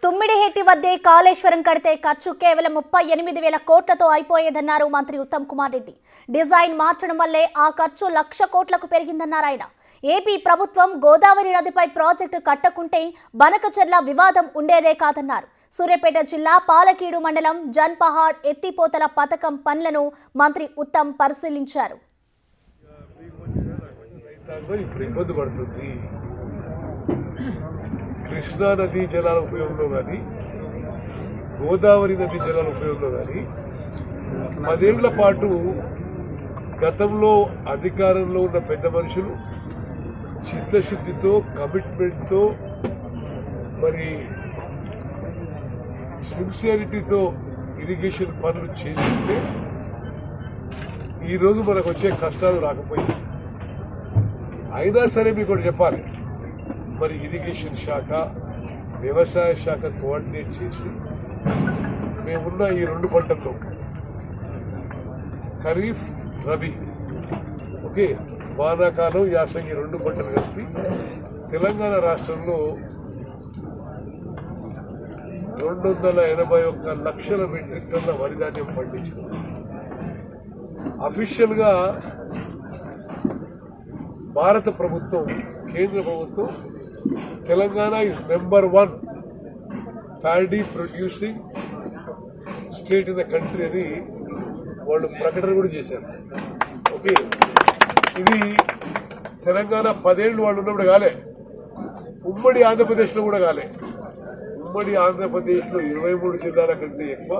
తుమ్మిడిహెట్టి వద్దే కాళేశ్వరం కడితే ఖర్చు కేవలం 38,000 కోట్లతో అయిపోయేదన్నారు మంత్రి ఉత్తమ్ కుమార్ రెడ్డి. డిజైన్ మార్చడం వల్లే ఆ ఖర్చు 1,00,000 కోట్లకు పెరిగిందన్నారు ఆయన. ఏపీ ప్రభుత్వం గోదావరి నదిపై ప్రాజెక్టు కట్టకుంటే బనకచెర్ల వివాదం ఉండేదే కాదన్నారు. సూర్యాపేట జిల్లా పాలకీడు మండలం జన్పహాడ్ ఎత్తిపోతల పథకం పనులను మంత్రి ఉత్తమ్ పరిశీలించారు. కృష్ణా నదీ జలాల ఉపయోగంలో కానీ గోదావరి నదీ జలాల ఉపయోగంలో కానీ 10 ఏళ్ల పాటు గతంలో అధికారంలో ఉన్న పెద్ద మనుషులు చిత్తశుద్ధితో కమిట్మెంట్తో మరి సిన్సియారిటీతో ఇరిగేషన్ పనులు చేస్తుంటే ఈరోజు మనకు వచ్చే కష్టాలు రాకపోయింది. అయినా సరే మీకు ఒకటి చెప్పాలి, మరి ఇరిగేషన్ శాఖ వ్యవసాయ శాఖ కోఆర్డినేట్ చేసి మేమున్న ఈ 2 పంటల్లో ఖరీఫ్ రబీ ఓకే వానాకాలం యాసంగి 2 పంటలు కలిపి తెలంగాణ రాష్ట్రంలో 281 లక్షల మెట్రిక్ టన్నుల వరి ధాన్యం పండించారు. అఫీషియల్ గా భారత ప్రభుత్వం కేంద్ర ప్రభుత్వం Telangana is number 1 paddy producing state in the country అని వాళ్ళు ప్రకటన కూడా చేశారు. ఓకే, ఇది తెలంగాణ 10 ఏళ్ళు వాళ్ళు ఉన్నప్పుడు కాలే, ఉమ్మడి ఆంధ్రప్రదేశ్లో కూడా కాలే. ఉమ్మడి ఆంధ్రప్రదేశ్లో 23 జిల్లాల కంటే ఎక్కువ,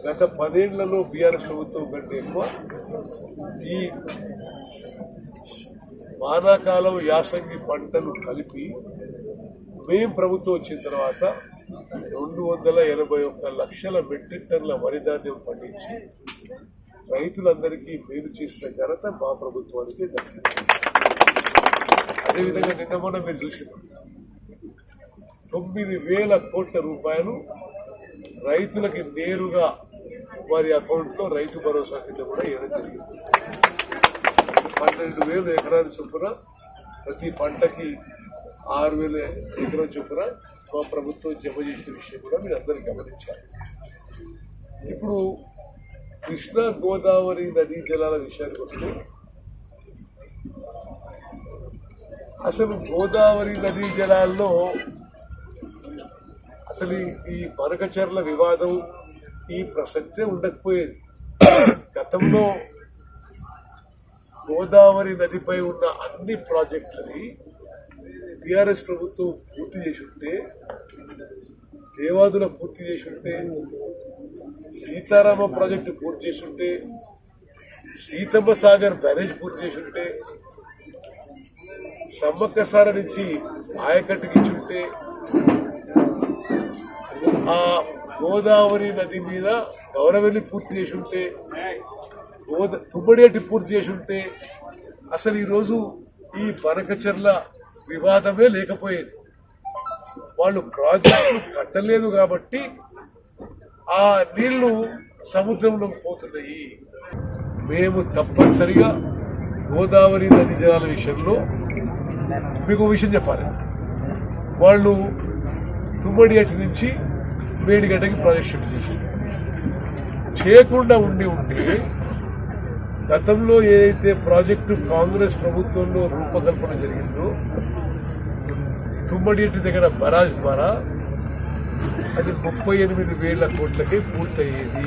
గత 10 ఏళ్లలో బీఆర్ఎస్ ప్రభుత్వం కంటే ఎక్కువ ఈ వానాకాలం యాసంగి పంటలు కలిపి మేం ప్రభుత్వం వచ్చిన తర్వాత 281 లక్షల మెట్రిక్ టన్నుల వరి ధాన్యం పండించి రైతులందరికీ మేలు చేసిన ఘనత మా ప్రభుత్వానికి దక్కింది. అదేవిధంగా నిన్న మొన్న మీరు చూసినారు 9,000 కోట్ల రూపాయలు రైతులకి నేరుగా వారి అకౌంట్లో రైతు భరోసా కింద కూడా ఇవ్వడం జరిగింది. 12,000 ఎకరాల చొప్పున ప్రతి పంటకి 6,000 ఎకరాల చొప్పున మా ప్రభుత్వం జమ చేసిన విషయం కూడా మీరు అందరూ గమనించారు. ఇప్పుడు కృష్ణా గోదావరి నదీ జలాల విషయానికి వస్తే అసలు గోదావరి నదీ జలాల్లో అసలు ఈ బనకచెర్ల వివాదం ఈ ప్రసక్తే ఉండకపోయేది. గతంలో గోదావరి నదిపై ఉన్న అన్ని ప్రాజెక్టులని టీఆర్ఎస్ ప్రభుత్వం పూర్తి చేసి ఉంటే, దేవాదుల పూర్తి చేసి ఉంటే, సీతారామ ప్రాజెక్టు పూర్తి చేసి ఉంటే, సీతమ్మ సాగర్ బ్యారేజ్ పూర్తి చేసి ఉంటే, సమ్మక్కసార నుంచి ఆయకట్టుకి ఇచ్చి ఉంటే, ఆ గోదావరి నది మీద గౌరవెల్లి పూర్తి చేసి ఉంటే, తుమ్మడిహెట్టి పూర్తి చేసి ఉంటే అసలు ఈరోజు ఈ బనకచెర్ల వివాదమే లేకపోయేది. వాళ్ళు ప్రాజెక్టు కట్టలేదు కాబట్టి ఆ నీళ్లు సముద్రంలోకి పోతున్నాయి. మేము తప్పనిసరిగా గోదావరి నది జలాల విషయంలో మీకు విషయం చెప్పాలి. వాళ్ళు తుమ్మడిహెట్టి నుంచి మేడిగడ్డకి ప్రాజెక్ట్ షిఫ్ట్ చేసి చేయకుండా ఉంటే గతంలో ఏదైతే ప్రాజెక్టు కాంగ్రెస్ ప్రభుత్వంలో రూపకల్పన జరిగిందో తుమ్మడిహెట్టి దగ్గర బరాజ్ ద్వారా అది 38,000 కోట్లకే పూర్తయ్యేది.